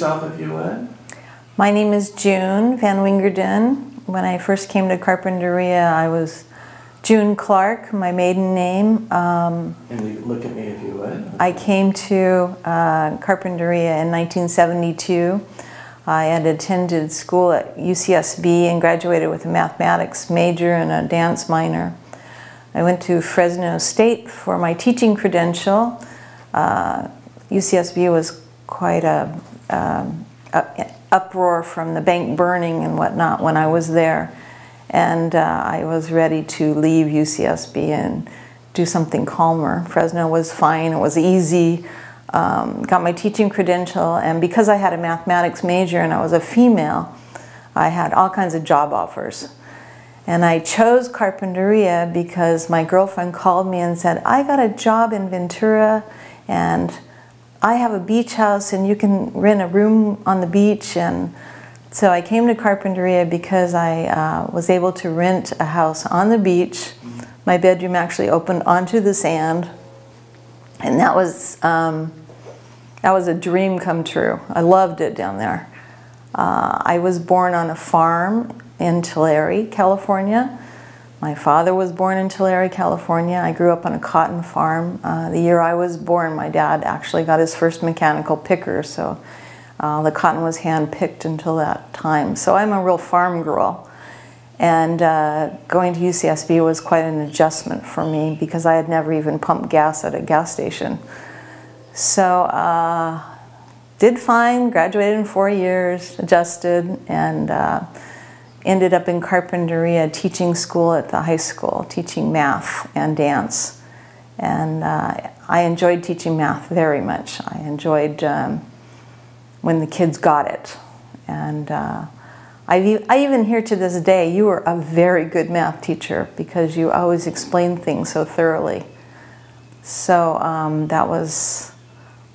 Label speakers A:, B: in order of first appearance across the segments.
A: yourself, if you would.
B: My name is June Van Wingerden. When I first came to Carpinteria, I was June Clark, my maiden name.
A: And look at me, if you would.
B: I came to Carpinteria in 1972. I had attended school at UCSB and graduated with a mathematics major and a dance minor. I went to Fresno State for my teaching credential. UCSB was quite a uproar from the bank burning and whatnot when I was there. And I was ready to leave UCSB and do something calmer. Fresno was fine, it was easy. Got my teaching credential, and because I had a mathematics major and I was a female, I had all kinds of job offers. And I chose Carpinteria because my girlfriend called me and said, I got a job in Ventura and I have a beach house and you can rent a room on the beach. And so I came to Carpinteria because I was able to rent a house on the beach. My bedroom actually opened onto the sand. And that was a dream come true. I loved it down there. I was born on a farm in Tulare, California. My father was born in Tulare, California. I grew up on a cotton farm. The year I was born, my dad actually got his first mechanical picker, so the cotton was hand-picked until that time. So I'm a real farm girl. And going to UCSB was quite an adjustment for me because I had never even pumped gas at a gas station. So did fine, graduated in 4 years, adjusted, and ended up in Carpinteria teaching school at the high school, teaching math and dance. And I enjoyed teaching math very much. I enjoyed when the kids got it. And I even hear to this day, you were a very good math teacher because you always explained things so thoroughly. So that was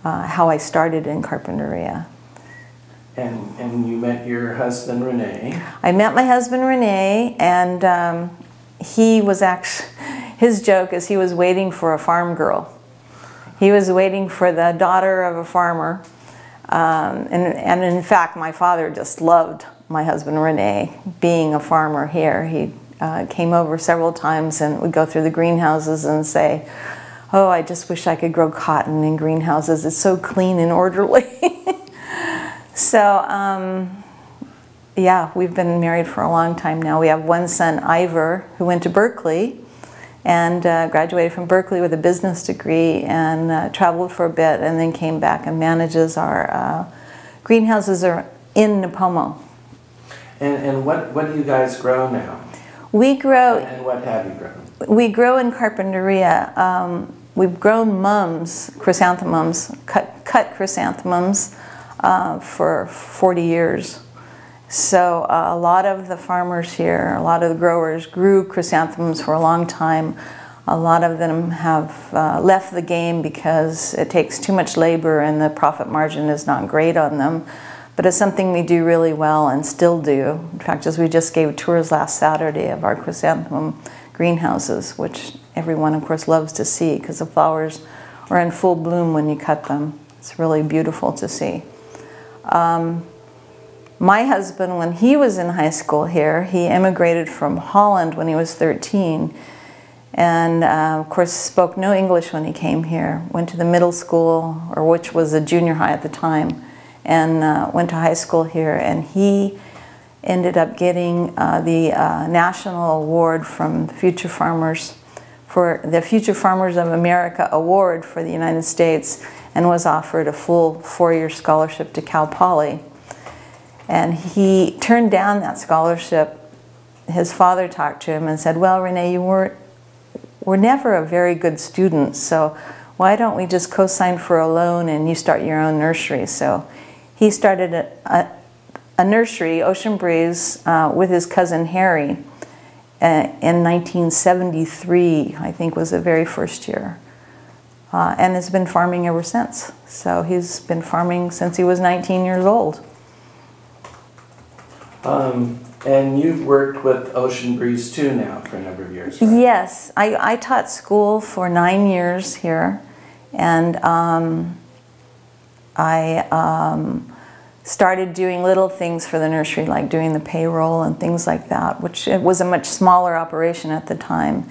B: how I started in Carpinteria.
A: And you met your husband, Renee.
B: I met my husband, Renee, and he was actually, his joke is he was waiting for a farm girl. He was waiting for the daughter of a farmer. And in fact, my father just loved my husband, Renee, being a farmer here. He came over several times and would go through the greenhouses and say, oh, I just wish I could grow cotton in greenhouses. It's so clean and orderly. So, yeah, we've been married for a long time now. We have one son, Ivor, who went to Berkeley and graduated from Berkeley with a business degree and traveled for a bit and then came back and manages our greenhouses in Nipomo.
A: And what do you guys grow now?
B: We grow...
A: And what have you grown?
B: We grow in Carpinteria. We've grown mums, chrysanthemums, cut chrysanthemums for 40 years. So a lot of the farmers here, a lot of the growers grew chrysanthemums for a long time. A lot of them have left the game because it takes too much labor and the profit margin is not great on them. But it's something we do really well and still do. In fact, as we just gave tours last Saturday of our chrysanthemum greenhouses, which everyone, of course, loves to see because the flowers are in full bloom when you cut them. It's really beautiful to see. My husband, when he was in high school here, he immigrated from Holland when he was 13. And, of course, spoke no English when he came here. Went to the middle school, or which was a junior high at the time, and went to high school here. And he ended up getting the National Award from Future Farmers, for the Future Farmers of America Award for the United States, and was offered a full 4-year scholarship to Cal Poly. And he turned down that scholarship. His father talked to him and said, well, Renee, you were never a very good student, so why don't we just co-sign for a loan and you start your own nursery? So he started a nursery, Ocean Breeze, with his cousin Harry in 1973, I think was the very first year. And has been farming ever since. So he's been farming since he was 19 years old.
A: And you've worked with Ocean Breeze too now for a number of years, right?
B: Yes, I taught school for 9 years here, and I started doing little things for the nursery, like doing the payroll and things like that, which it was a much smaller operation at the time.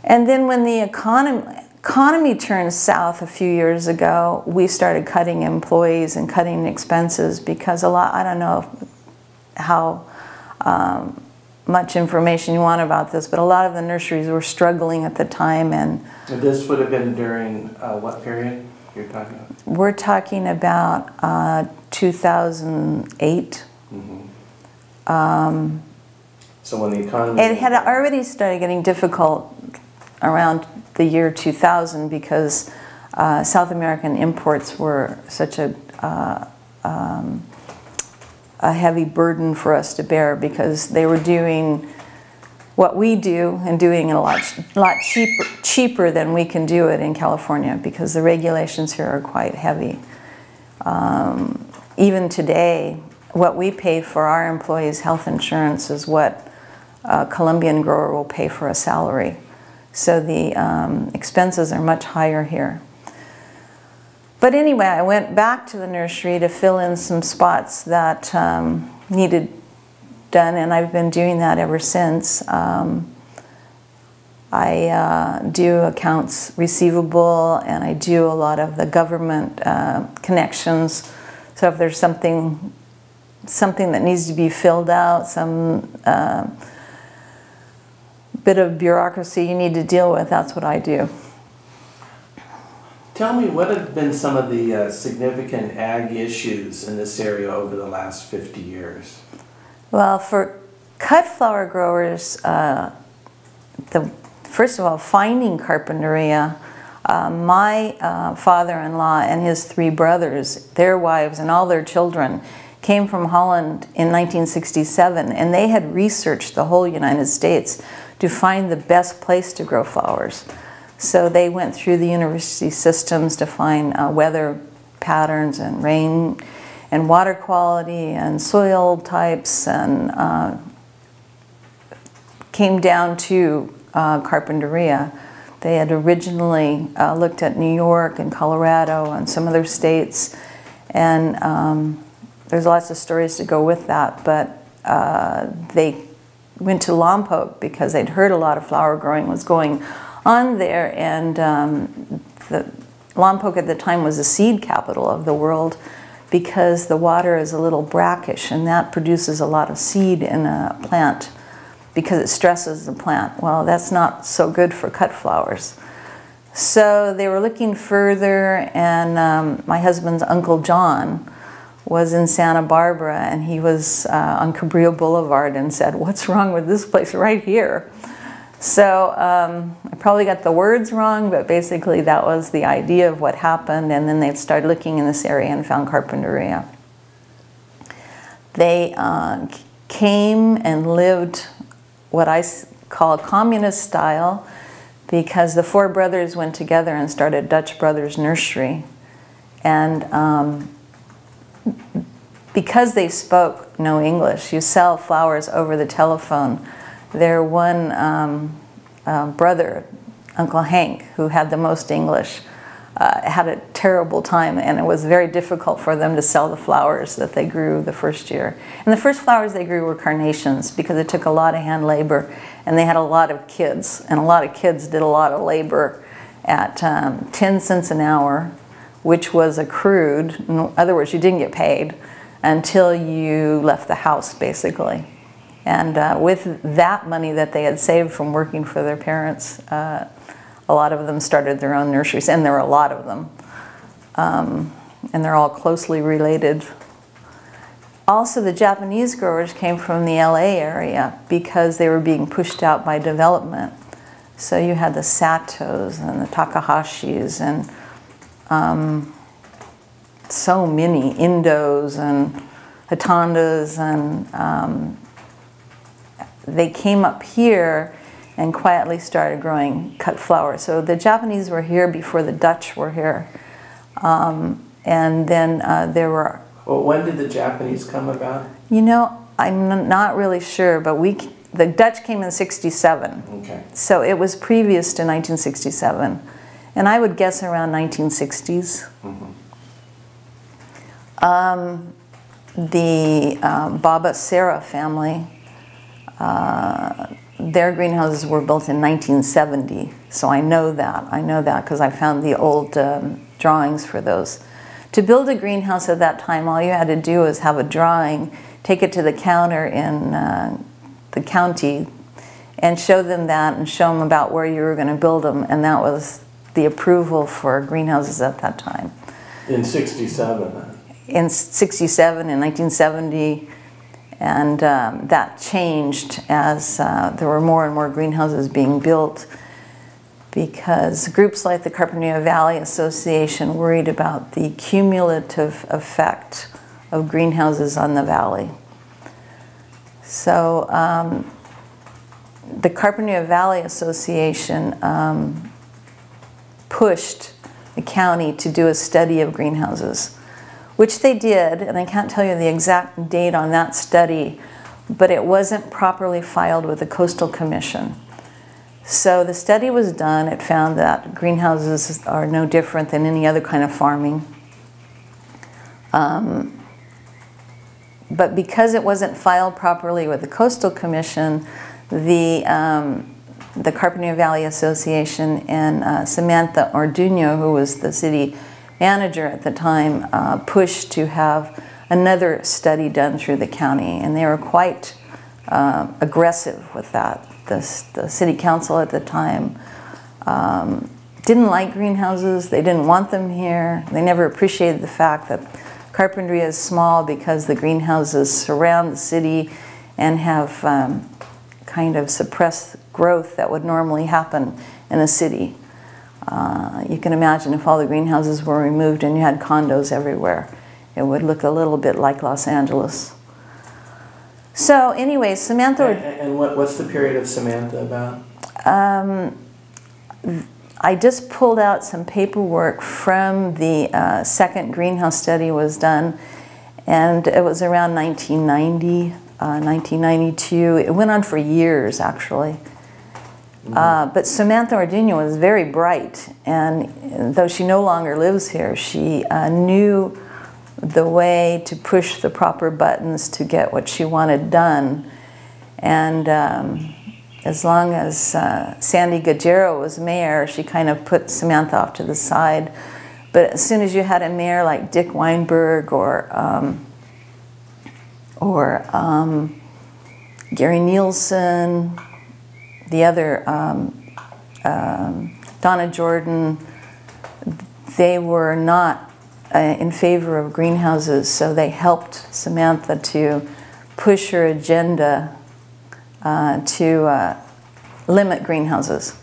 B: And then when the economy turned south a few years ago, we started cutting employees and cutting expenses because I don't know how much information you want about this, but a lot of the nurseries were struggling at the time. And
A: this would have been during what period you're talking about?
B: We're talking about 2008.
A: Mm-hmm. So when the economy...
B: It had already started getting difficult around the year 2000 because South American imports were such a heavy burden for us to bear because they were doing what we do and doing it a lot cheaper than we can do it in California because the regulations here are quite heavy. Even today, what we pay for our employees' health insurance is what a Colombian grower will pay for a salary. So the expenses are much higher here. But anyway, I went back to the nursery to fill in some spots that needed done, and I've been doing that ever since. I do accounts receivable, and I do a lot of the government connections. So if there's something that needs to be filled out, some bit of bureaucracy you need to deal with, that's what I do.
A: Tell me, what have been some of the significant ag issues in this area over the last 50 years?
B: Well, for cut flower growers, first of all, finding Carpinteria, my father-in-law and his 3 brothers, their wives and all their children came from Holland in 1967, and they had researched the whole United States to find the best place to grow flowers. So they went through the university systems to find weather patterns and rain and water quality and soil types, and came down to Carpinteria. They had originally looked at New York and Colorado and some other states, and there's lots of stories to go with that, but they went to Lompoc because they'd heard a lot of flower growing was going on there, and Lompoc at the time was the seed capital of the world because the water is a little brackish, and that produces a lot of seed in a plant because it stresses the plant. Well, that's not so good for cut flowers. So they were looking further, and my husband's Uncle John was in Santa Barbara, and he was on Cabrillo Boulevard and said, "What's wrong with this place right here?" So I probably got the words wrong, but basically that was the idea of what happened, and then they started looking in this area and found Carpinteria. They came and lived what I call a communist style because the 4 brothers went together and started Dutch Brothers Nursery. And because they spoke no English, you sell flowers over the telephone. Their one brother, Uncle Hank, who had the most English, had a terrible time, and it was very difficult for them to sell the flowers that they grew the first year. And the first flowers they grew were carnations because it took a lot of hand labor, and they had a lot of kids, and a lot of kids did a lot of labor at 10 cents an hour, which was accrued. In other words, you didn't get paid until you left the house, basically. And with that money that they had saved from working for their parents, a lot of them started their own nurseries, and there were a lot of them. And they're all closely related. Also, the Japanese growers came from the LA area because they were being pushed out by development. So you had the Satos and the Takahashis and so many Indos and Hatandas, and they came up here and quietly started growing cut flowers. So the Japanese were here before the Dutch were here. And then there were...
A: Well, when did the Japanese come about?
B: You know, I'm not really sure, but the Dutch came in '67.
A: Okay.
B: So it was previous to 1967. And I would guess around 1960s.
A: Mm-hmm.
B: the Baba Sarah family, their greenhouses were built in 1970, so I know that. I know that because I found the old drawings for those. To build a greenhouse at that time, all you had to do was have a drawing, take it to the counter in the county, and show them that and show them about where you were going to build them, and that was the approval for greenhouses at that time.
A: In 67?
B: In 67, in 1970, and that changed as there were more and more greenhouses being built, because groups like the Carpinteria Valley Association worried about the cumulative effect of greenhouses on the valley. So the Carpinteria Valley Association pushed the county to do a study of greenhouses, which they did, and I can't tell you the exact date on that study, but it wasn't properly filed with the Coastal Commission. So the study was done. It found that greenhouses are no different than any other kind of farming. But because it wasn't filed properly with the Coastal Commission, the Carpinteria Valley Association and Samantha Orduño, who was the city manager at the time, pushed to have another study done through the county, and they were quite aggressive with that. The city council at the time didn't like greenhouses. They didn't want them here. They never appreciated the fact that Carpinteria is small because the greenhouses surround the city and have kind of suppressed growth that would normally happen in a city. You can imagine if all the greenhouses were removed and you had condos everywhere, it would look a little bit like Los Angeles. So anyway, Samantha...
A: And what's the period of Samantha about?
B: I just pulled out some paperwork from the second greenhouse study was done, and it was around 1990, 1992. It went on for years, actually. But Samantha Orduño was very bright, and though she no longer lives here, she knew the way to push the proper buttons to get what she wanted done. And as long as Sandy Gajero was mayor, she kind of put Samantha off to the side. But as soon as you had a mayor like Dick Weinberg or Gary Nielsen, the other Donna Jordan, they were not in favor of greenhouses, so they helped Samantha to push her agenda to limit greenhouses.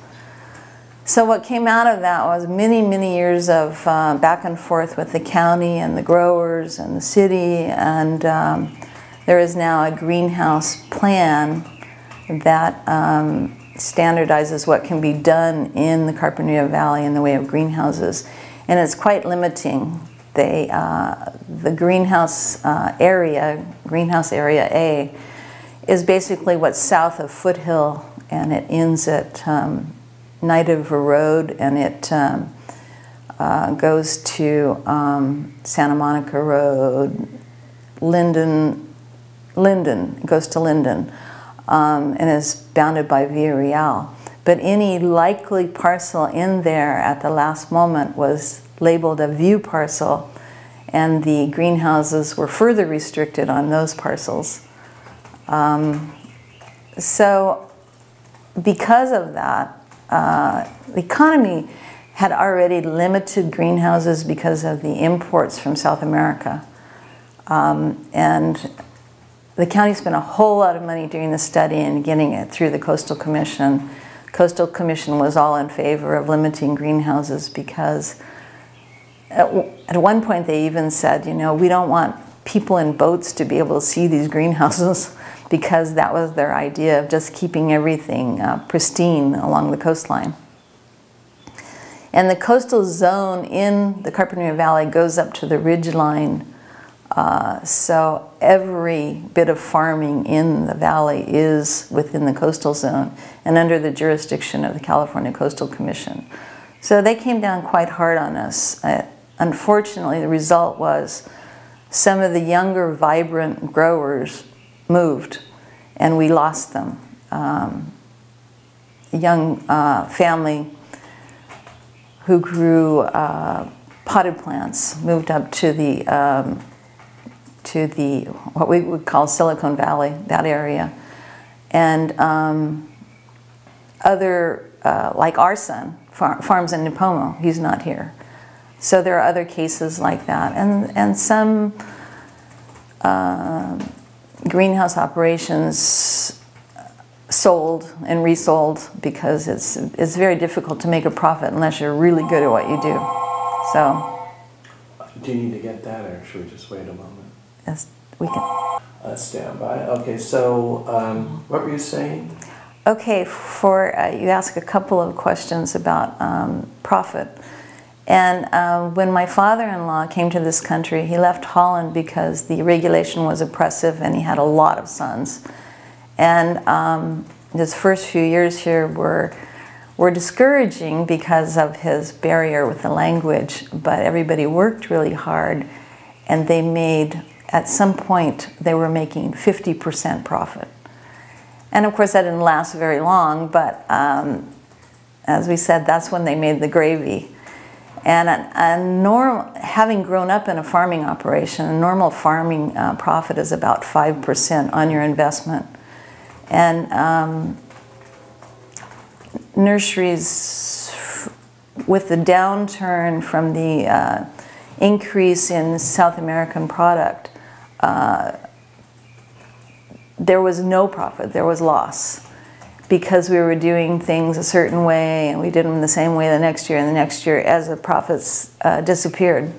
B: So what came out of that was many, many years of back and forth with the county and the growers and the city, and there is now a greenhouse plan that standardizes what can be done in the Carpinteria Valley in the way of greenhouses, and it's quite limiting. The greenhouse area, Greenhouse Area A, is basically what's south of Foothill, and it ends at Niagara Road, and it goes to Santa Monica Road, Linden, it goes to Linden, and is bounded by Via Real. But any likely parcel in there at the last moment was labeled a view parcel, and the greenhouses were further restricted on those parcels. So because of that, the economy had already limited greenhouses because of the imports from South America. And the county spent a whole lot of money doing the study and getting it through the Coastal Commission. Coastal Commission was all in favor of limiting greenhouses because at one point they even said, you know, we don't want people in boats to be able to see these greenhouses, because that was their idea of just keeping everything pristine along the coastline. And the coastal zone in the Carpinteria Valley goes up to the ridgeline, so every bit of farming in the valley is within the coastal zone and under the jurisdiction of the California Coastal Commission. So they came down quite hard on us. Unfortunately, the result was some of the younger, vibrant growers moved, and we lost them. A young family who grew potted plants moved up to the what we would call Silicon Valley, that area, and other like our son farms in Nipomo. He's not here, so there are other cases like that, and some greenhouse operations sold and resold because it's very difficult to make a profit unless you're really good at what you do. So,
A: do you need to get that, or should we just wait a moment?
B: Yes, we can.
A: Stand by. Okay, so what were you saying?
B: Okay, you asked a couple of questions about profit. And when my father-in-law came to this country, he left Holland because the regulation was oppressive and he had a lot of sons. And his first few years here were discouraging because of his barrier with the language, but everybody worked really hard, and they made, at some point, they were making 50% profit. And of course that didn't last very long, but as we said, that's when they made the gravy. And having grown up in a farming operation, a normal farming profit is about 5% on your investment. And nurseries, with the downturn from the increase in South American product, there was no profit, there was loss, because we were doing things a certain way and we did them the same way the next year and the next year as the profits disappeared.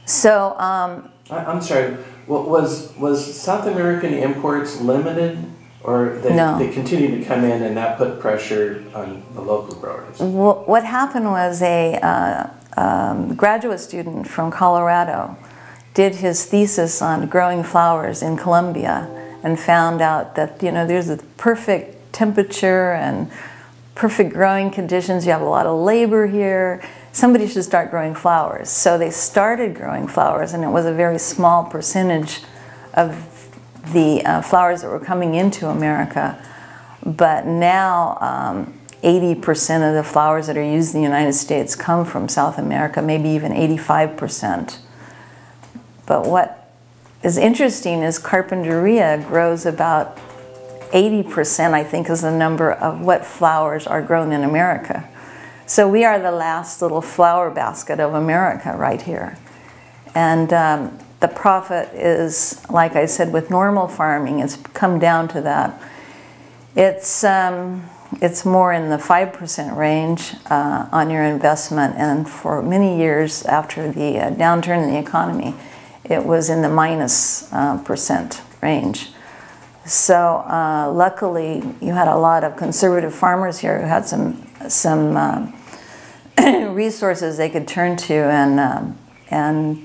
B: So
A: I'm sorry, was South American imports limited, or they continued to come in and that put pressure on the local growers?
B: What happened was a graduate student from Colorado did his thesis on growing flowers in Colombia and found out that, there's a perfect temperature and perfect growing conditions. You have a lot of labor here. Somebody should start growing flowers. So they started growing flowers, and it was a very small percentage of the flowers that were coming into America. But now 80% of the flowers that are used in the United States come from South America, maybe even 85%. But what is interesting is Carpinteria grows about 80%, I think, is the number of what flowers are grown in America. So we are the last little flower basket of America right here. And the profit is, like I said, with normal farming, it's come down to that. It's more in the 5% range on your investment, and for many years after the downturn in the economy, it was in the -% range. So luckily, you had a lot of conservative farmers here who had some resources they could turn to and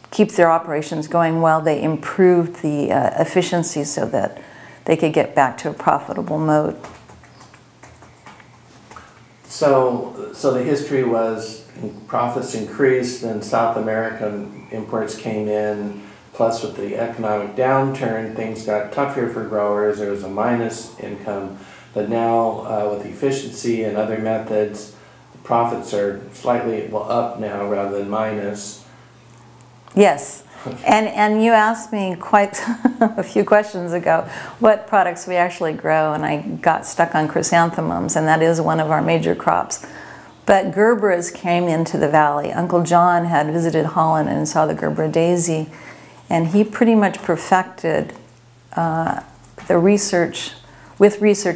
B: keep their operations going while they improved the efficiency so that they could get back to a profitable mode.
A: So the history was profits increased, then South American imports came in, plus with the economic downturn, things got tougher for growers. There was a minus income, but now with efficiency and other methods, the profits are slightly up now rather than minus.
B: Yes, and you asked me quite a few questions ago what products we actually grow, and I got stuck on chrysanthemums, and that is one of our major crops. But gerberas came into the valley. Uncle John had visited Holland and saw the gerbera daisy, and he pretty much perfected the research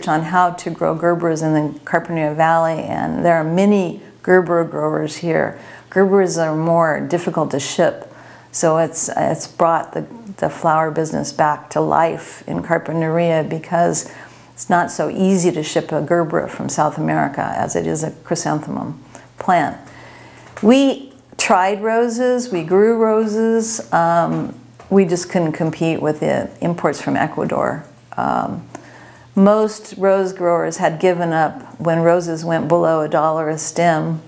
B: on how to grow gerberas in the Carpinteria Valley, and there are many gerbera growers here. Gerberas are more difficult to ship, so it's brought the flower business back to life in Carpinteria because it's not so easy to ship a gerbera from South America as it is a chrysanthemum plant. We tried roses, we grew roses, we just couldn't compete with the imports from Ecuador. Most rose growers had given up when roses went below $1 a stem.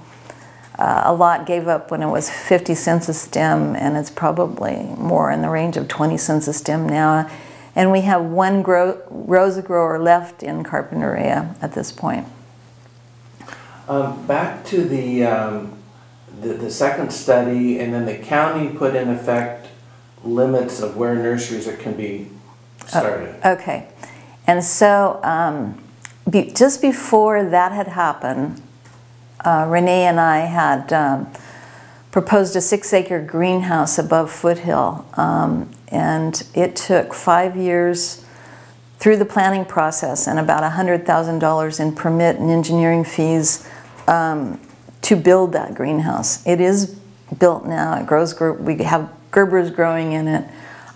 B: A lot gave up when it was 50 cents a stem, and it's probably more in the range of 20 cents a stem now. And we have one rosa grower left in Carpinteria at this point.
A: Back to the second study, and then the county put in effect limits of where nurseries can be started.
B: Okay, and so just before that had happened, Renee and I had proposed a 6-acre greenhouse above Foothill, and it took 5 years through the planning process and about $100,000 in permit and engineering fees to build that greenhouse. It is built now. It grows. We have Gerbers growing in it,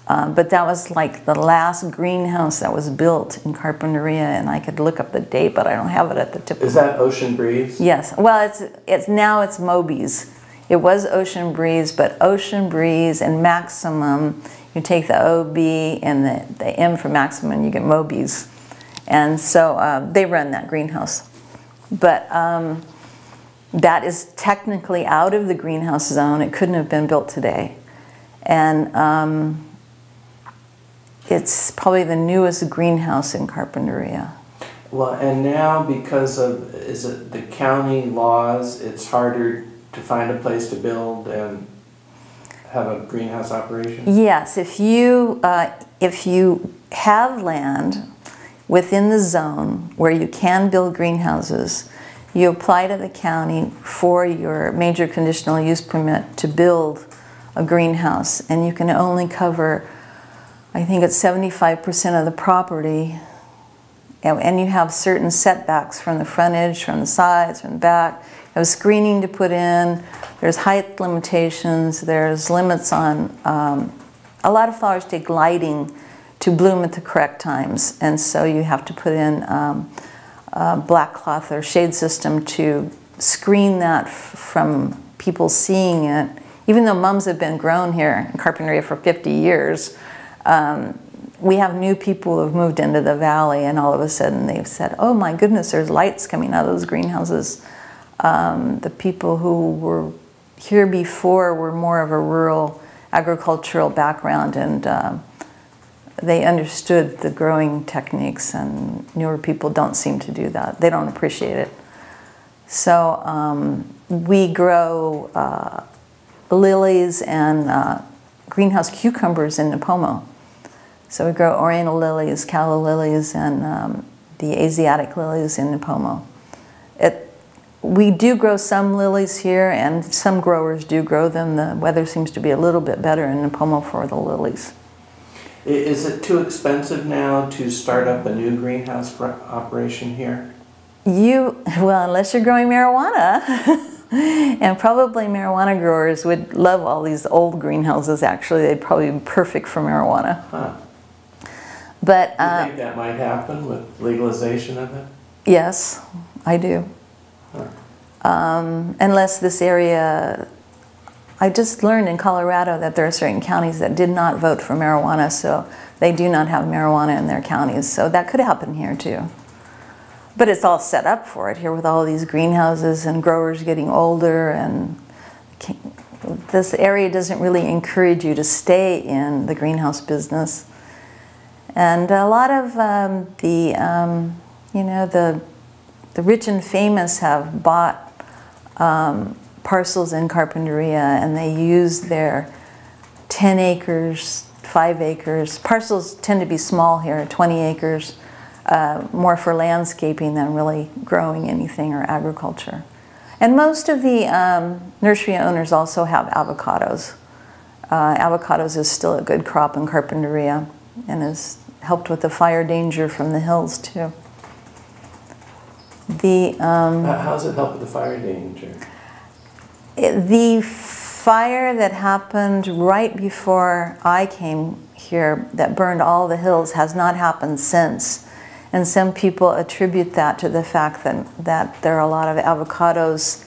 B: but that was like the last greenhouse that was built in Carpinteria, and I could look up the date, but I don't have it at the tip.
A: Is that Ocean Breeze?
B: Yes. Well, it's now it's Moby's. It was Ocean Breeze, but Ocean Breeze and Maximum, you take the OB and the M for Maximum, and you get Moby's, and so they run that greenhouse, but. That is technically out of the greenhouse zone. It couldn't have been built today. And it's probably the newest greenhouse in Carpinteria.
A: Well, and now because of, is it the county laws, it's harder to find a place to build and have a greenhouse operation?
B: Yes, if you have land within the zone where you can build greenhouses, you apply to the county for your major conditional use permit to build a greenhouse, and you can only cover, I think it's 75% of the property, and you have certain setbacks from the frontage, from the sides, from the back. You have screening to put in, there's height limitations, there's limits on, a lot of flowers take lighting to bloom at the correct times, and so you have to put in black cloth or shade system to screen that from people seeing it. Even though mums have been grown here in Carpinteria for 50 years, we have new people who have moved into the valley, and all of a sudden they've said, oh my goodness, there's lights coming out of those greenhouses. The people who were here before were more of a rural agricultural background, and they understood the growing techniques, and newer people don't seem to do that. They don't appreciate it. So we grow lilies and greenhouse cucumbers in Nipomo. So we grow oriental lilies, calla lilies, and the Asiatic lilies in Nipomo. We do grow some lilies here, and some growers do grow them. The weather seems to be a little bit better in Nipomo for the lilies.
A: Is it too expensive now to start up a new greenhouse operation here?
B: Well, unless you're growing marijuana. And probably marijuana growers would love all these old greenhouses, actually. They'd probably be perfect for marijuana.
A: Huh.
B: But,
A: do you think that might happen with legalization of it?
B: Yes, I do.
A: Huh.
B: Unless this area... I just learned in Colorado that there are certain counties that did not vote for marijuana, so they do not have marijuana in their counties. So that could happen here too. But it's all set up for it here with all these greenhouses and growers getting older, and this area doesn't really encourage you to stay in the greenhouse business. And a lot of you know, the rich and famous have bought parcels in Carpinteria, and they use their 10 acres, 5 acres. Parcels tend to be small here, 20 acres, more for landscaping than really growing anything or agriculture. And most of the nursery owners also have avocados. Avocados is still a good crop in Carpinteria, and has helped with the fire danger from the hills too.
A: How does it help with the fire danger?
B: The fire that happened right before I came here that burned all the hills has not happened since. And some people attribute that to the fact that there are a lot of avocados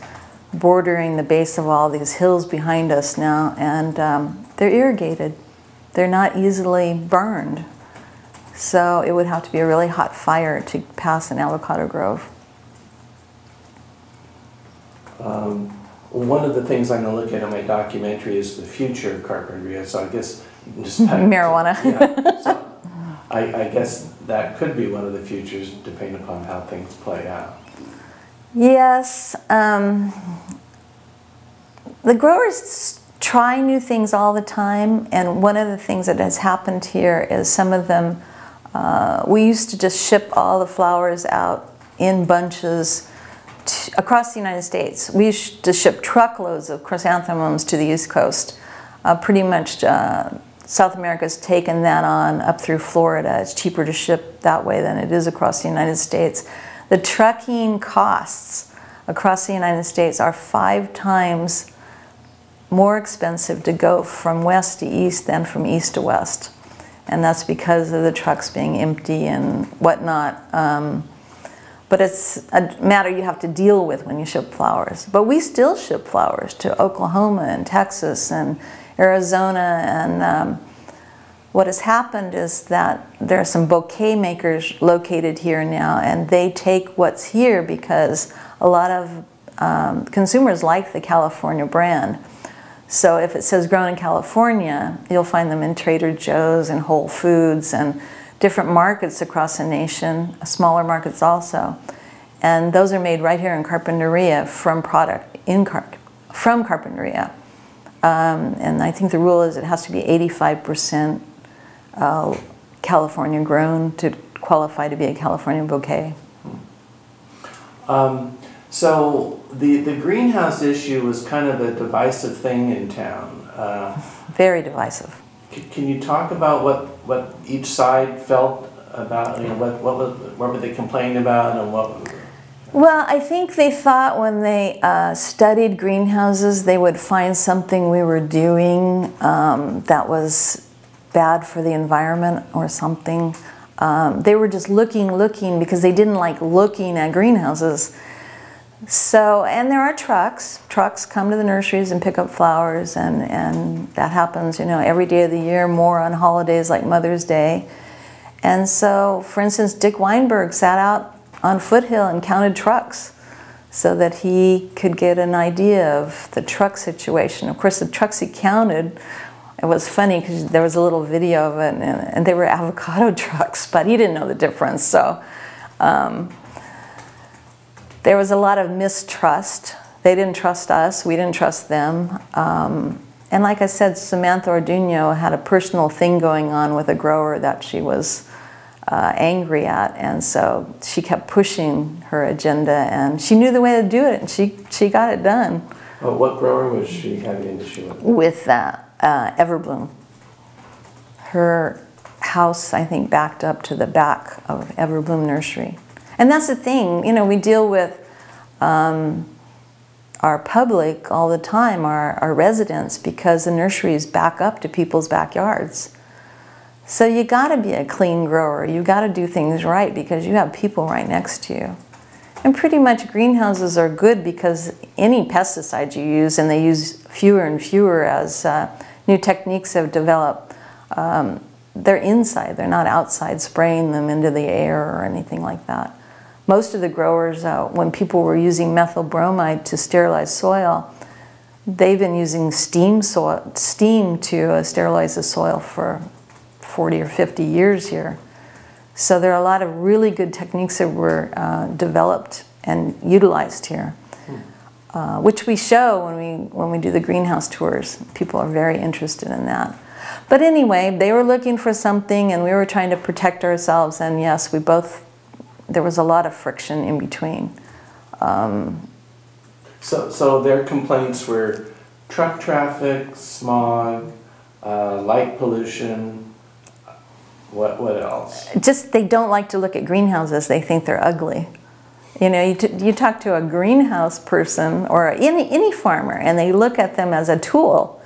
B: bordering the base of all these hills behind us now, and they're irrigated. They're not easily burned. So it would have to be a really hot fire to pass an avocado grove.
A: one of the things I'm going to look at in my documentary is the future of Carpinteria. So I guess just back
B: marijuana.
A: So I guess that could be one of the futures, depending upon how things play out.
B: Yes, the growers try new things all the time, and one of the things that has happened here is some of them, we used to just ship all the flowers out in bunches across the United States. We used to ship truckloads of chrysanthemums to the East Coast. Pretty much South America's taken that on up through Florida. It's cheaper to ship that way than it is across the United States. The trucking costs across the United States are 5 times more expensive to go from west to east than from east to west. And that's because of the trucks being empty and whatnot. But it's a matter you have to deal with when you ship flowers. But we still ship flowers to Oklahoma and Texas and Arizona. And what has happened is that there are some bouquet makers located here now, and they take what's here because a lot of consumers like the California brand. So if it says grown in California, you'll find them in Trader Joe's and Whole Foods and different markets across the nation, smaller markets also. And those are made right here in Carpinteria from from Carpinteria. And I think the rule is it has to be 85% California grown to qualify to be a California bouquet.
A: So the greenhouse issue was kind of a divisive thing in town.
B: Very divisive.
A: Can you talk about what each side felt about, you know, what were they complaining about and what?
B: Well, I think they thought when they studied greenhouses they would find something we were doing that was bad for the environment or something. They were just looking because they didn't like looking at greenhouses. So, and there are trucks. Trucks come to the nurseries and pick up flowers, and that happens, you know, every day of the year, more on holidays like Mother's Day. And so, for instance, Dick Weinberg sat out on Foothill and counted trucks so that he could get an idea of the truck situation. Of course, the trucks he counted, it was funny because there was a little video of it, and they were avocado trucks, but he didn't know the difference. So. There was a lot of mistrust. They didn't trust us, we didn't trust them. And like I said, Samantha Orduno had a personal thing going on with a grower that she was angry at, and so she kept pushing her agenda, and she knew the way to do it, and she got it done.
A: Well, what grower was she having an issue with?
B: With Everbloom. Her house, I think, backed up to the back of Everbloom Nursery. And that's the thing, you know, we deal with our public all the time, our residents, because the nurseries back up to people's backyards. So you gotta be a clean grower, you gotta do things right because you have people right next to you. And pretty much greenhouses are good because any pesticides you use, and they use fewer and fewer as new techniques have developed, they're inside, they're not outside spraying them into the air or anything like that. Most of the growers, when people were using methyl bromide to sterilize soil, they've been using steam to sterilize the soil for 40 or 50 years here. So there are a lot of really good techniques that were developed and utilized here, which we show when we do the greenhouse tours. People are very interested in that. But anyway, they were looking for something, and we were trying to protect ourselves, and yes, there was a lot of friction in between.
A: So their complaints were truck traffic, smog, light pollution. What else?
B: Just they don't like to look at greenhouses. They think they're ugly. You know, you talk to a greenhouse person or any farmer, and they look at them as a tool.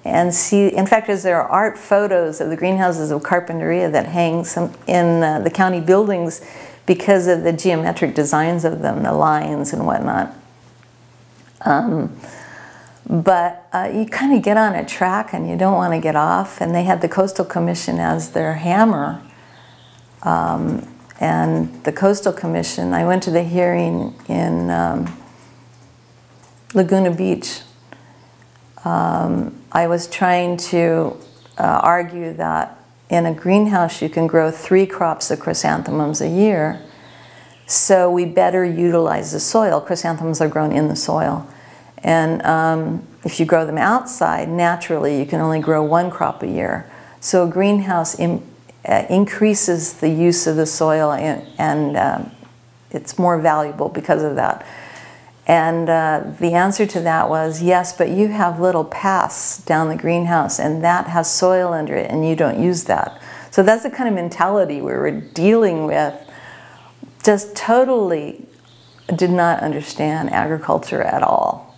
B: And see, in fact, there are art photos of the greenhouses of Carpinteria that hang in the county buildings because of the geometric designs of them, the lines and whatnot. But you kind of get on a track and you don't want to get off, and they had the Coastal Commission as their hammer. And the Coastal Commission, I went to the hearing in Laguna Beach. I was trying to argue that in a greenhouse you can grow 3 crops of chrysanthemums a year, so we better utilize the soil. Chrysanthemums are grown in the soil. And if you grow them outside, naturally you can only grow 1 crop a year. So a greenhouse increases the use of the soil, and it's more valuable because of that. And the answer to that was, yes, but you have little paths down the greenhouse, and that has soil under it, and you don't use that. So that's the kind of mentality we were dealing with. Just totally did not understand agriculture at all.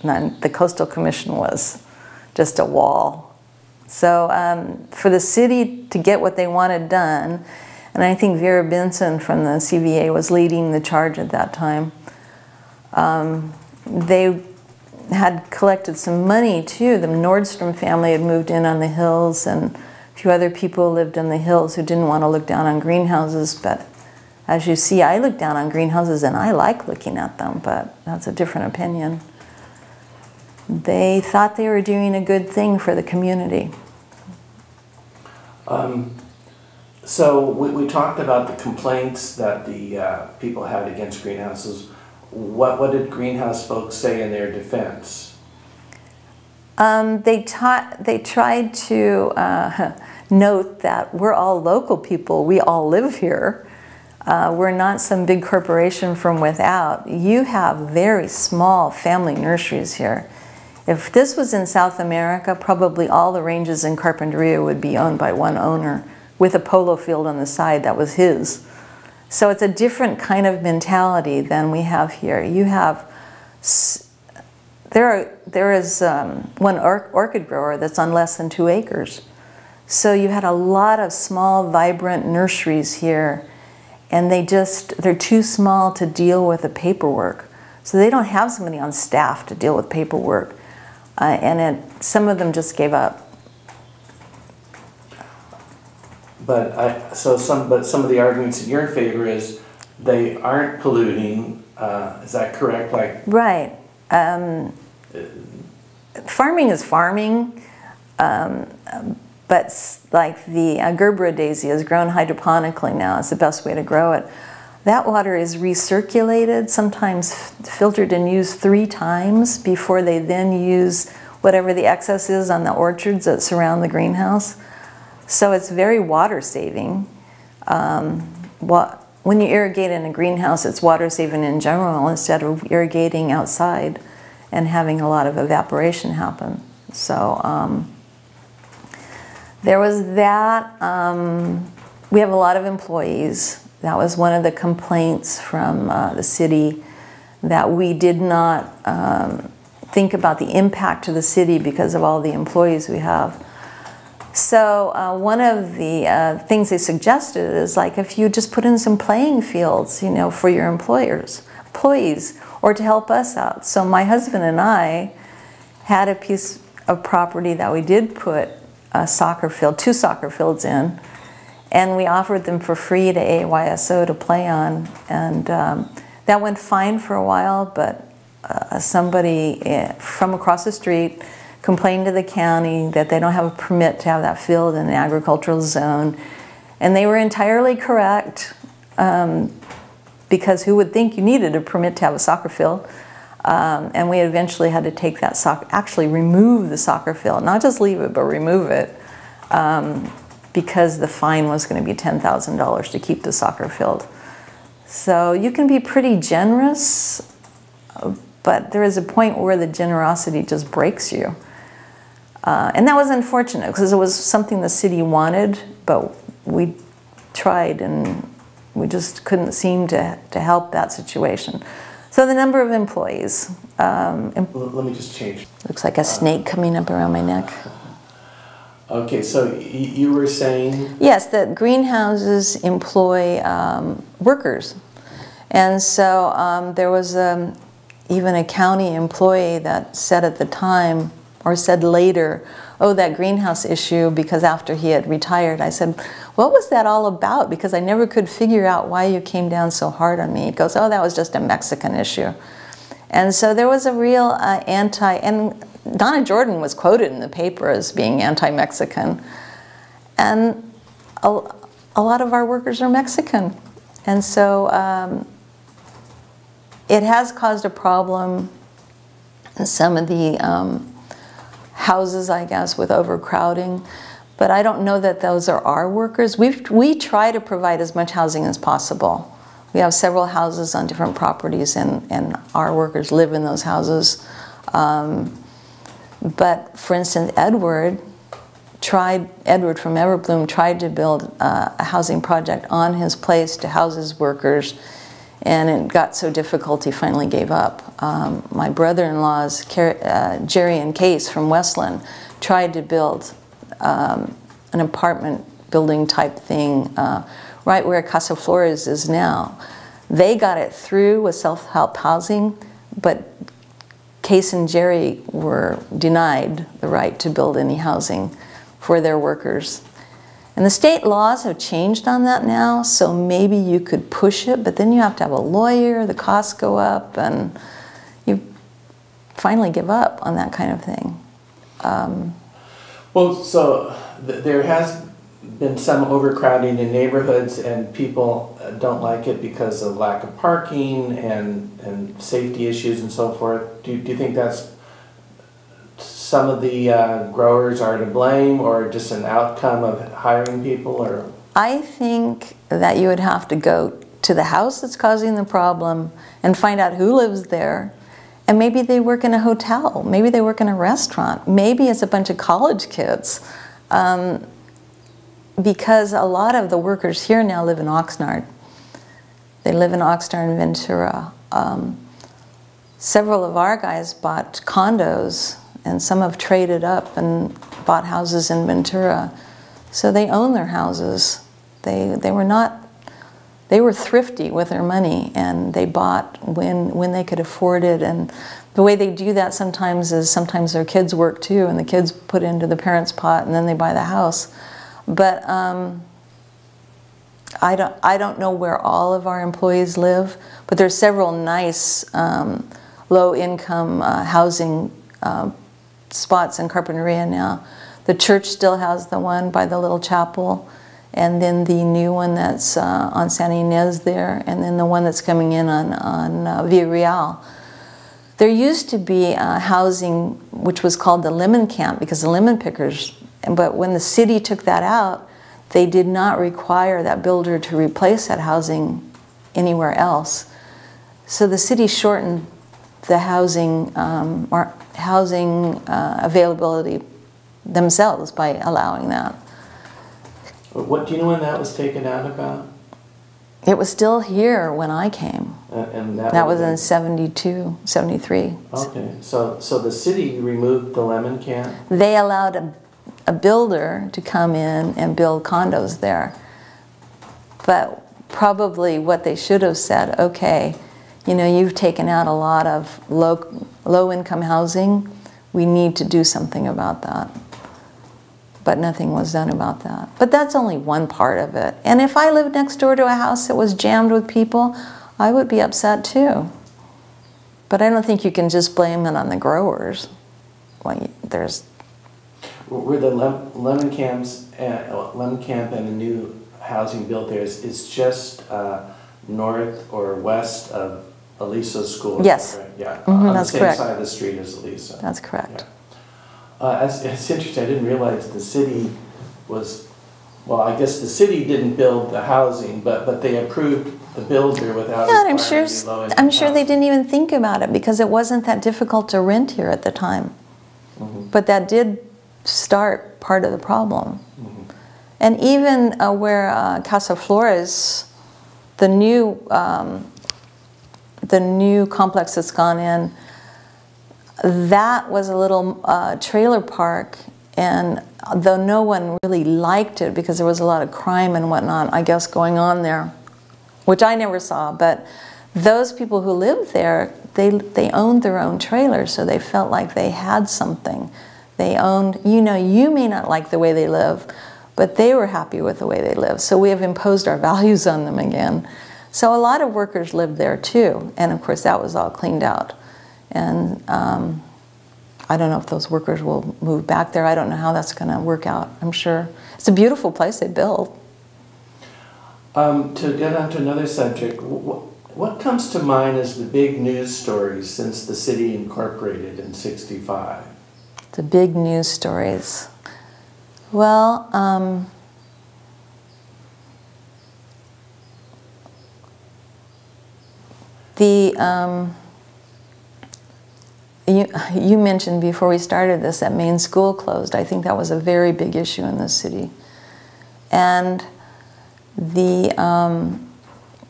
B: And the Coastal Commission was just a wall. So for the city to get what they wanted done, and I think Vera Benson from the CVA was leading the charge at that time, they had collected some money too. The Nordstrom family had moved in on the hills, and a few other people lived in the hills who didn't want to look down on greenhouses. But as you see, I look down on greenhouses and I like looking at them, but that's a different opinion. They thought they were doing a good thing for the community.
A: So we talked about the complaints that the people had against greenhouses. What did greenhouse folks say in their defense? They
B: tried to note that we're all local people. We all live here. We're not some big corporation from without. You have very small family nurseries here. If this was in South America, probably all the ranges in Carpinteria would be owned by one owner with a polo field on the side that was his. So it's a different kind of mentality than we have here. You have, there is one orchid grower that's on less than 2 acres. So you had a lot of small, vibrant nurseries here, and they're too small to deal with the paperwork. So they don't have somebody on staff to deal with paperwork. Some of them just gave up.
A: But some of the arguments in your favor is they aren't polluting. Is that correct?
B: Right. Farming is farming, but like the Gerbera daisy is grown hydroponically now. It's the best way to grow it. That water is recirculated, sometimes filtered and used 3 times before they then use whatever the excess is on the orchards that surround the greenhouse. So it's very water saving. When you irrigate in a greenhouse, it's water saving in general instead of irrigating outside and having a lot of evaporation happen. So there was that. We have a lot of employees. That was one of the complaints from the city, that we did not think about the impact to the city because of all the employees we have. So one of the things they suggested is, like, if you just put in some playing fields, you know, for your employees, or to help us out. So my husband and I had a piece of property that we did put a soccer field, 2 soccer fields in, and we offered them for free to AYSO to play on, and that went fine for a while, but somebody from across the street complained to the county that they don't have a permit to have that field in an agricultural zone, and they were entirely correct, because who would think you needed a permit to have a soccer field? And we eventually had to take that actually remove the soccer field, not just leave it, but remove it, because the fine was going to be $10,000 to keep the soccer field. So you can be pretty generous, but there is a point where the generosity just breaks you. And that was unfortunate because it was something the city wanted, but we tried and we just couldn't seem to help that situation. So the number of employees.
A: Let me just change.
B: Looks like a snake coming up around my neck.
A: Okay, so you were saying?
B: Yes, that greenhouses employ workers. And so there was even a county employee that said at the time, or said later, oh, that greenhouse issue, because after he had retired, I said, what was that all about? Because I never could figure out why you came down so hard on me. He goes, oh, that was just a Mexican issue. And so there was a real and Donna Jordan was quoted in the paper as being anti-Mexican. And a lot of our workers are Mexican. And so it has caused a problem in some of the houses, I guess, with overcrowding. But I don't know that those are our workers. We try to provide as much housing as possible. We have several houses on different properties, and our workers live in those houses. But for instance, Edward from Everbloom tried to build a housing project on his place to house his workers, and it got so difficult he finally gave up. My brother-in-laws, Jerry and Case from Westland, tried to build an apartment building type thing right where Casa Flores is now. They got it through with self-help housing, but Case and Jerry were denied the right to build any housing for their workers. And the state laws have changed on that now, so maybe you could push it, but then you have to have a lawyer, the costs go up, and you finally give up on that kind of thing.
A: Well, so there has been some overcrowding in neighborhoods, and people don't like it because of lack of parking and safety issues and so forth. Do you think that's some of the growers are to blame, or just an outcome of hiring people? Or
B: I think that you would have to go to the house that's causing the problem and find out who lives there. And maybe they work in a hotel, maybe they work in a restaurant, maybe it's a bunch of college kids. Because a lot of the workers here now live in Oxnard. They live in Oxnard and Ventura. Several of our guys bought condos, and some have traded up and bought houses in Ventura. So they own their houses. They were thrifty with their money, and they bought when they could afford it. And the way they do that sometimes is sometimes their kids work too, and the kids put into the parents' pot, and then they buy the house. But I don't know where all of our employees live, but there's several nice low-income housing spots in Carpinteria now. The church still has the one by the little chapel, and then the new one that's on San Ynez there, and then the one that's coming in on Villa Real. There used to be housing which was called the lemon camp because the lemon pickers, but when the city took that out, they did not require that builder to replace that housing anywhere else. So the city shortened the housing availability themselves by allowing that.
A: What do you know when that was taken out about?
B: It was still here when I came.
A: And
B: that was in 72, 73.
A: Okay, so the city removed the lemon camp?
B: They allowed a builder to come in and build condos there. But probably what they should have said, okay, you know, you've taken out a lot of low-income housing. We need to do something about that. But nothing was done about that. But that's only one part of it. And if I lived next door to a house that was jammed with people, I would be upset too. But I don't think you can just blame it on the growers. Well,
A: were the lemon camp and the new housing built there is just north or west of Alisa's school?
B: Yes.
A: Right? Yeah.
B: Mm-hmm,
A: on
B: that's
A: the same
B: correct.
A: side of the street as Alisa.
B: That's correct.
A: Yeah. It's interesting. I didn't realize the city was, well, I guess the city didn't build the housing, but they approved the builder without.
B: Yeah, and I'm sure they didn't even think about it because it wasn't that difficult to rent here at the time. Mm-hmm. But that did start part of the problem. Mm-hmm. And even where Casa Flores, the new complex that's gone in, that was a little trailer park, and though no one really liked it because there was a lot of crime and whatnot, I guess, going on there, which I never saw, but those people who lived there, they owned their own trailers, so they felt like they had something. They owned, you know, you may not like the way they live, but they were happy with the way they live, so we have imposed our values on them again. So a lot of workers lived there too, and of course that was all cleaned out. And I don't know if those workers will move back there. I don't know how that's going to work out. I'm sure it's a beautiful place they built.
A: To get on to another subject, what comes to mind as the big news stories since the city incorporated in '65?
B: The big news stories. Well, you mentioned before we started this that Maine school closed. I think that was a very big issue in this city. And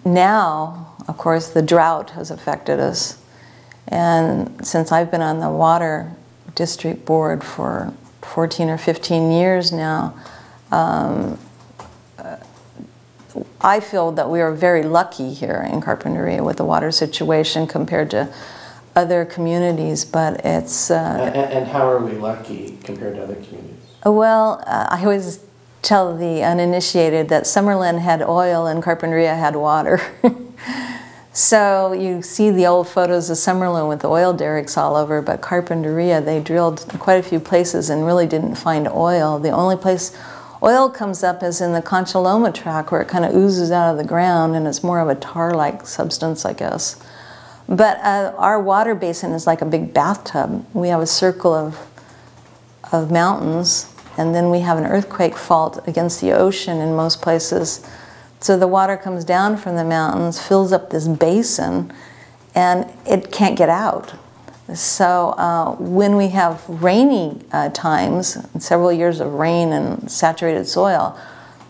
B: now, of course, the drought has affected us. And since I've been on the water district board for 14 or 15 years now, I feel that we are very lucky here in Carpinteria with the water situation compared to other communities, but it's...
A: and how are we lucky compared to other communities?
B: Well, I always tell the uninitiated that Summerlin had oil and Carpinteria had water. So you see the old photos of Summerlin with the oil derricks all over, but Carpinteria, they drilled quite a few places and really didn't find oil. The only place oil comes up is in the Concha Loma tract, where it kind of oozes out of the ground and it's more of a tar-like substance, I guess. But our water basin is like a big bathtub. We have a circle of mountains, and then we have an earthquake fault against the ocean in most places. So the water comes down from the mountains, fills up this basin, and it can't get out. So when we have rainy times, several years of rain and saturated soil,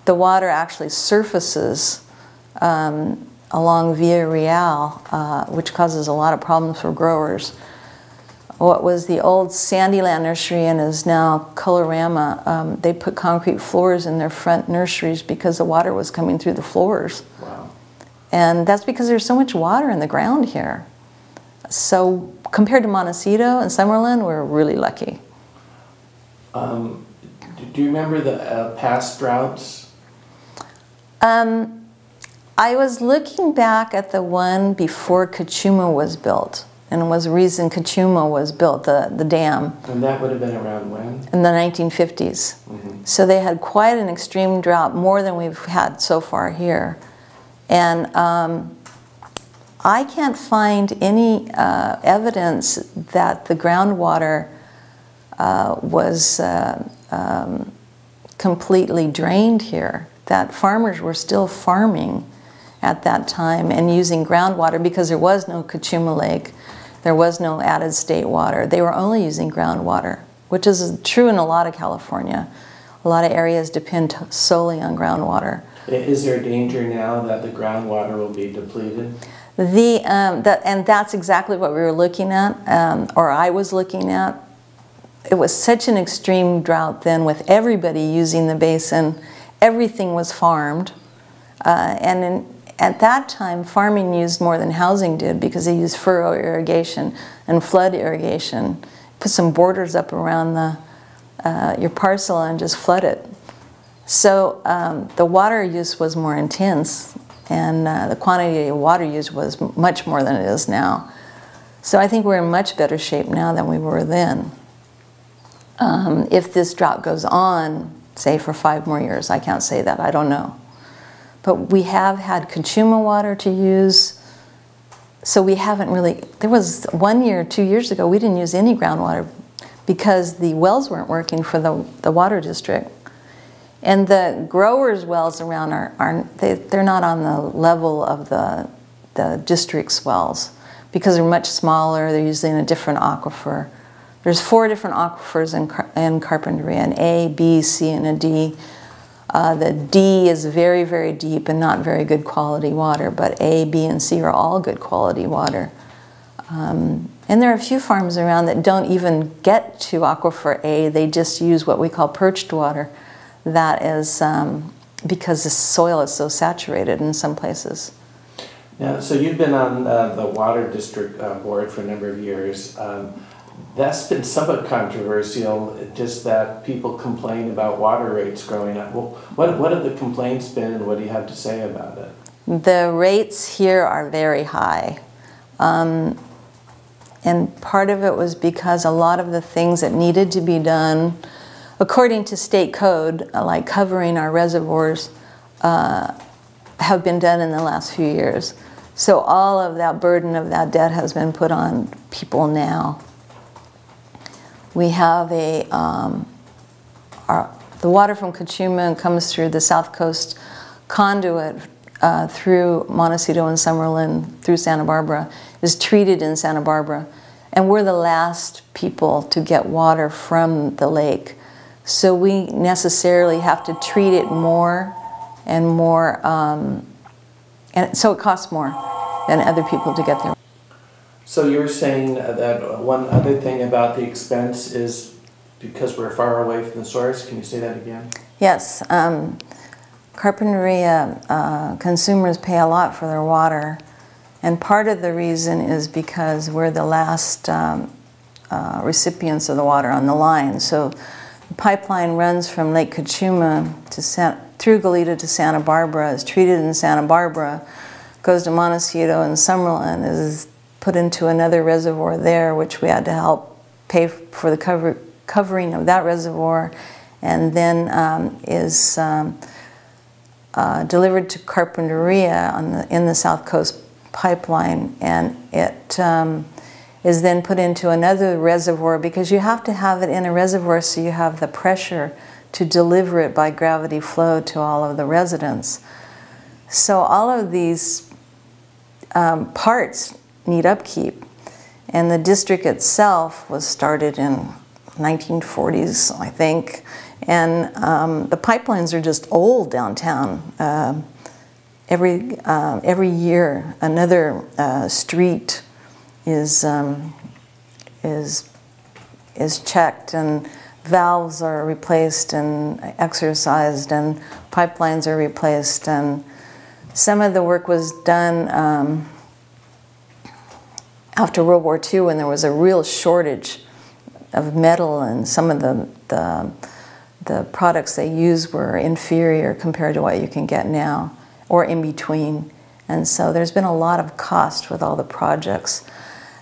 B: the water actually surfaces along Via Real, which causes a lot of problems for growers. What was the old Sandyland nursery and is now Colorama, they put concrete floors in their front nurseries because the water was coming through the floors.
A: Wow.
B: And that's because there's so much water in the ground here. So compared to Montecito and Summerlin, we're really lucky.
A: Do you remember the past droughts?
B: I was looking back at the one before Cachuma was built, and it was the reason Cachuma was built, the dam.
A: And that would have been around when?
B: In the 1950s. Mm-hmm. So they had quite an extreme drought, more than we've had so far here. And I can't find any evidence that the groundwater was completely drained here, that farmers were still farming at that time and using groundwater because there was no Cachuma Lake, there was no added state water. They were only using groundwater, which is true in a lot of California. A lot of areas depend solely on groundwater.
A: Is there a danger now that the groundwater will be depleted?
B: And that's exactly what we were looking at, or I was looking at. It was such an extreme drought then with everybody using the basin. Everything was farmed. At that time, farming used more than housing did because they used furrow irrigation and flood irrigation. Put some borders up around your parcel and just flood it. So the water use was more intense, and the quantity of water used was much more than it is now. So I think we're in much better shape now than we were then. If this drought goes on, say for 5 more years, I can't say that, I don't know. But we have had Cachuma water to use, so we haven't really, there was 1 year, 2 years ago, we didn't use any groundwater because the wells weren't working for the water district. And the growers' wells around they're not on the level of the district's wells because they're much smaller, they're usually in a different aquifer. There's 4 different aquifers in Carpinteria, an A, B, C, and a D. The D is very, very deep and not very good quality water, but A, B, and C are all good quality water. And there are a few farms around that don't even get to aquifer A, they just use what we call perched water. That is because the soil is so saturated in some places.
A: Now, so you've been on the water district board for a number of years. That's been somewhat controversial, just that people complain about water rates growing up. Well, what have the complaints been, and what do you have to say about it?
B: The rates here are very high. And And part of it was because a lot of the things that needed to be done, according to state code, like covering our reservoirs, have been done in the last few years. So all of that burden of that debt has been put on people now. We have the water from Kachuma comes through the South Coast conduit through Montecito and Summerlin through Santa Barbara, is treated in Santa Barbara. And we're the last people to get water from the lake. So we necessarily have to treat it more and more, and so it costs more than other people to get there.
A: So you're saying that one other thing about the expense is because we're far away from the source. Can you say that again?
B: Yes. Carpinteria consumers pay a lot for their water, and part of the reason is because we're the last recipients of the water on the line. So the pipeline runs from Lake Kachuma through Goleta to Santa Barbara, is treated in Santa Barbara, goes to Montecito and Summerlin, is put into another reservoir there, which we had to help pay for the covering of that reservoir, and then is delivered to Carpinteria in the South Coast pipeline, and it is then put into another reservoir because you have to have it in a reservoir so you have the pressure to deliver it by gravity flow to all of the residents. So all of these parts need upkeep, and the district itself was started in 1940s, I think, and the pipelines are just old downtown. Every year, another street is checked, and valves are replaced and exercised, and pipelines are replaced, and some of the work was done after World War II, when there was a real shortage of metal, and some of the products they used were inferior compared to what you can get now, or in between. And so there's been a lot of cost with all the projects.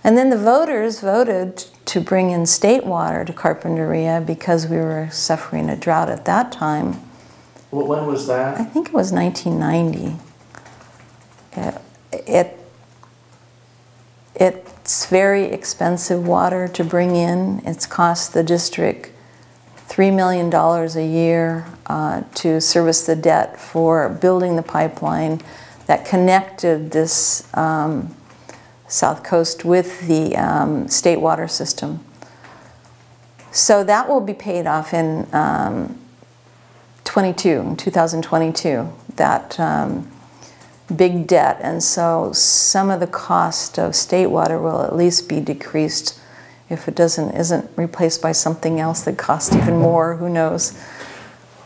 B: And then the voters voted to bring in state water to Carpinteria because we were suffering a drought at that time.
A: Well, when was that?
B: I think it was 1990. It's very expensive water to bring in. It's cost the district $3 million a year to service the debt for building the pipeline that connected this South Coast with the state water system. So that will be paid off in 2022, that big debt. And so some of the cost of state water will at least be decreased if it isn't replaced by something else that costs even more, who knows.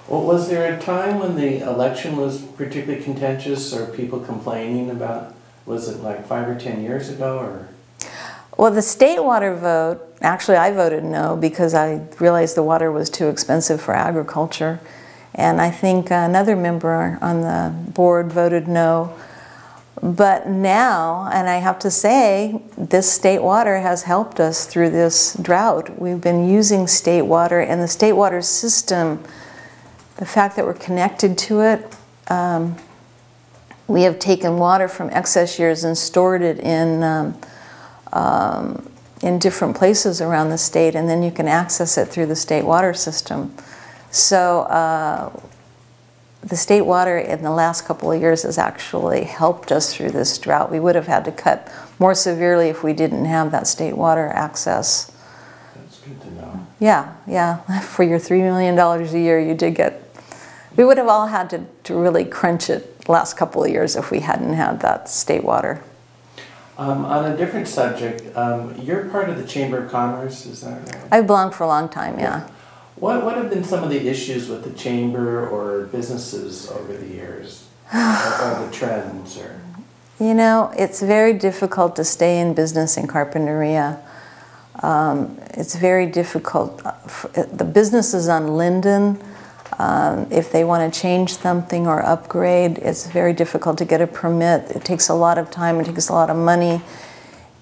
A: Well, was there a time when the election was particularly contentious or people complaining about, was it like 5 or 10 years ago, or?
B: Well, the state water vote, actually I voted no because I realized the water was too expensive for agriculture. And I think another member on the board voted no. But now, and I have to say, this state water has helped us through this drought. We've been using state water, and the state water system, the fact that we're connected to it, we have taken water from excess years and stored it in different places around the state, and then you can access it through the state water system. So the state water in the last couple of years has actually helped us through this drought. We would have had to cut more severely if we didn't have that state water access.
A: That's good to know.
B: Yeah, yeah. For your $3 million a year, you did get. We would have all had to really crunch it the last couple of years if we hadn't had that state water.
A: On a different subject, you're part of the Chamber of Commerce, is that right?
B: I've belonged for a long time, yeah.
A: What have been some of the issues with the Chamber or businesses over the years? Or the trends? Or?
B: You know, it's very difficult to stay in business in Carpinteria. It's very difficult. The businesses on Linden, if they want to change something or upgrade, it's very difficult to get a permit. It takes a lot of time, it takes a lot of money.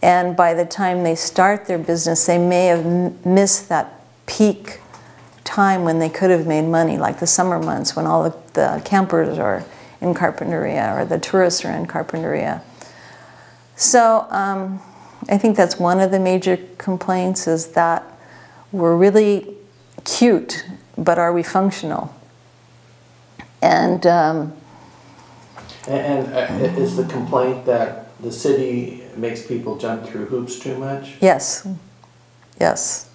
B: And by the time they start their business, they may have missed that peak time when they could have made money, like the summer months when all the campers are in Carpinteria or the tourists are in Carpinteria. So I think that's one of the major complaints, is that we're really cute, but are we functional? And
A: is the complaint that the city makes people jump through hoops too much?
B: yes, yes.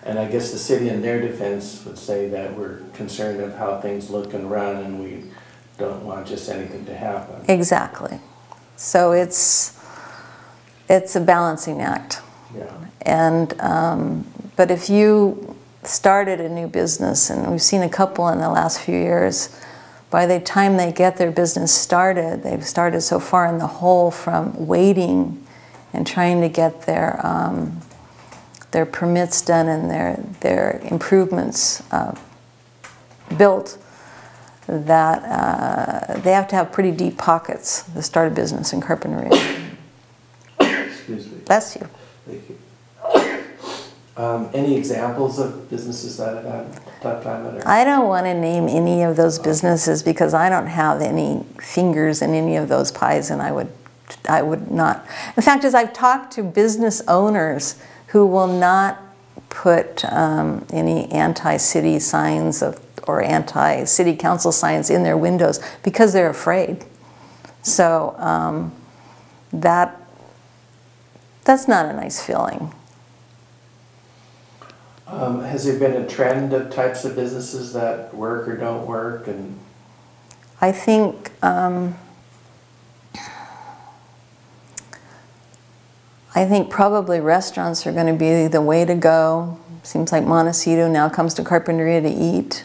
A: And I guess the city, in their defense, would say that we're concerned of how things look and run, and we don't want just anything to happen.
B: Exactly. So it's a balancing act.
A: Yeah.
B: And but if you started a new business, and we've seen a couple in the last few years, by the time they get their business started, they've started so far in the hole from waiting and trying to get their permits done and their improvements built, that they have to have pretty deep pockets to start a business in Carpinteria.
A: Excuse me.
B: Bless you.
A: Thank you. Any examples of businesses that have had a tough time at it?
B: I don't want to name any of those businesses because I don't have any fingers in any of those pies, and I would not. The fact is, I've talked to business owners who will not put any anti-city signs or anti-city council signs in their windows because they're afraid. So that's not a nice feeling.
A: Has there been a trend of types of businesses that work or don't work? And
B: I think probably restaurants are going to be the way to go. Seems like Montecito now comes to Carpinteria to eat,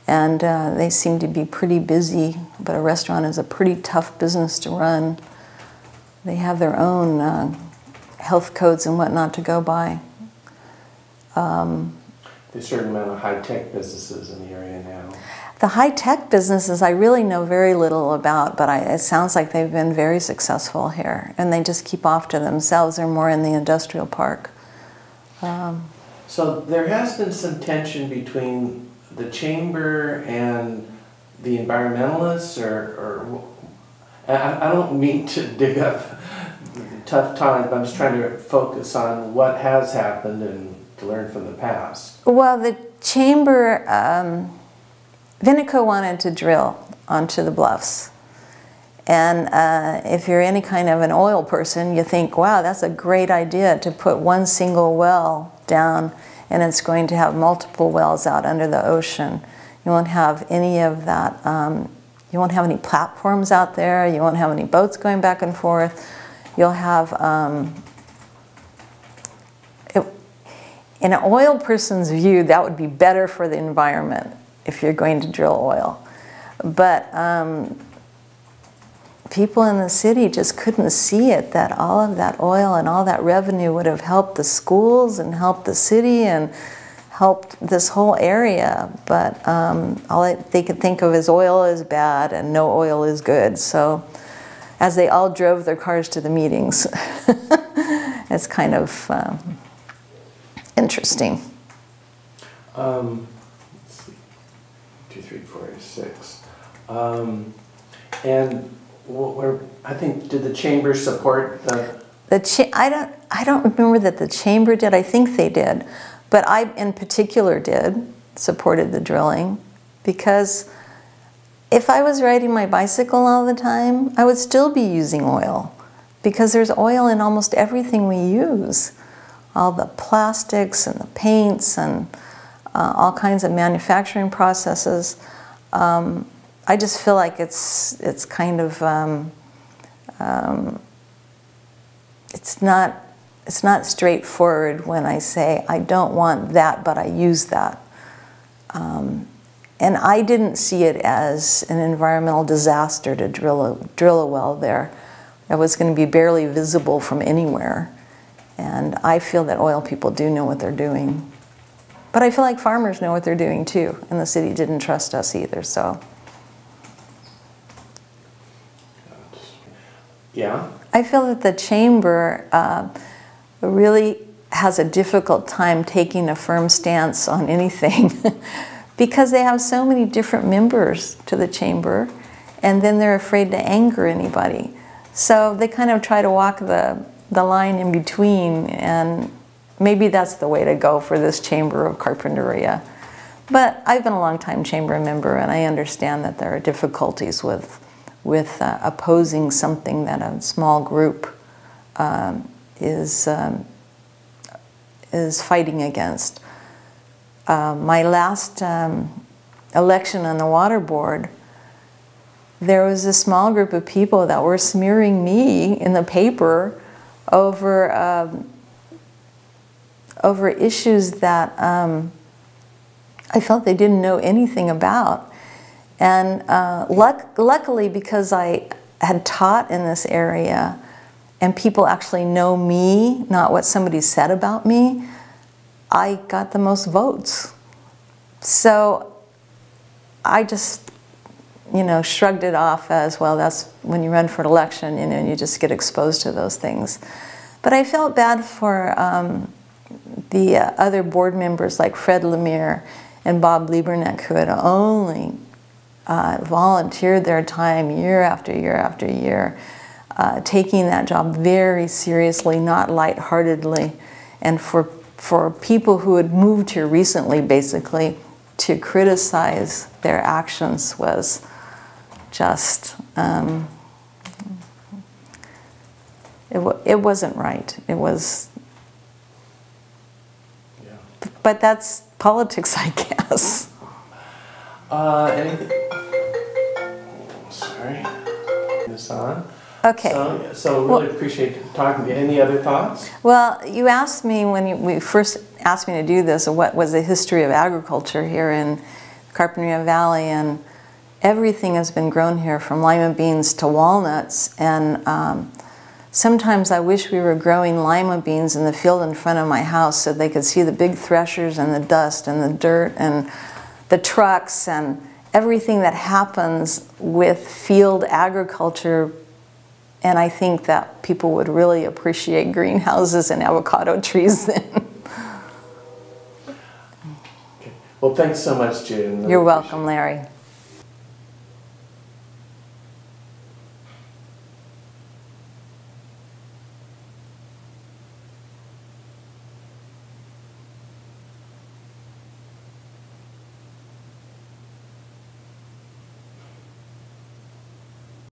B: and they seem to be pretty busy, but a restaurant is a pretty tough business to run. They have their own health codes and whatnot to go by.
A: there's a certain amount of high-tech businesses in the area now.
B: The high-tech businesses I really know very little about, but it sounds like they've been very successful here, and they just keep off to themselves. They're more in the industrial park.
A: So there has been some tension between the chamber and the environmentalists, or I don't mean to dig up tough times, but I'm just trying to focus on what has happened and to learn from the past.
B: Well, the chamber, Vinico wanted to drill onto the bluffs. And if you're any kind of an oil person, you think, wow, that's a great idea to put one single well down, and it's going to have multiple wells out under the ocean. You won't have any of that. You won't have any platforms out there. You won't have any boats going back and forth. You'll have, in an oil person's view, that would be better for the environment if you're going to drill oil. But people in the city just couldn't see it, that all of that oil and all that revenue would have helped the schools and helped the city and helped this whole area. But all they could think of is oil is bad and no oil is good. So as they all drove their cars to the meetings, it's kind of interesting.
A: Let's see, 2, 3, 4, 6. And I think, did the chamber support the? I don't remember that the chamber did. I think they did, but I in particular supported the drilling, because if I was riding my bicycle all the time, I would still be using oil, because there's oil in almost everything we use. All the plastics and the paints and all kinds of manufacturing processes. I just feel like it's kind of it's not straightforward when I say I don't want that, but I use that. And I didn't see it as an environmental disaster to drill a well there. It was going to be barely visible from anywhere. And I feel that oil people do know what they're doing. But I feel like farmers know what they're doing too, and the city didn't trust us either, so. Yeah?
B: I feel that the chamber really has a difficult time taking a firm stance on anything because they have so many different members to the chamber, and then they're afraid to anger anybody. So they kind of try to walk the line in between, and maybe that's the way to go for this chamber of Carpinteria. But I've been a long time chamber member, and I understand that there are difficulties with opposing something that a small group is fighting against. My last election on the water board, there was a small group of people that were smearing me in the paper over over issues that I felt they didn't know anything about. And luckily, because I had taught in this area and people actually know me, not what somebody said about me, I got the most votes. So I just, you know, shrugged it off as, well, that's when you run for an election, you know, and you just get exposed to those things. But I felt bad for the other board members like Fred Lemire and Bob Lieberneck, who had only volunteered their time year after year after year, taking that job very seriously, not lightheartedly. And for people who had moved here recently, basically, to criticize their actions was just, it wasn't right. It was,
A: yeah.
B: But that's politics, I guess.
A: Anything? Sorry. This on.
B: Okay.
A: So really appreciate talking to you. Any other thoughts?
B: Well, you asked me when we first asked me to do this, what was the history of agriculture here in Carpinteria Valley, and everything has been grown here from lima beans to walnuts, and sometimes I wish we were growing lima beans in the field in front of my house so they could see the big threshers and the dust and the dirt and the trucks and everything that happens with field agriculture. And I think that people would really appreciate greenhouses and avocado trees then.
A: Okay. Well, thanks so much, June.
B: You're welcome, Larry.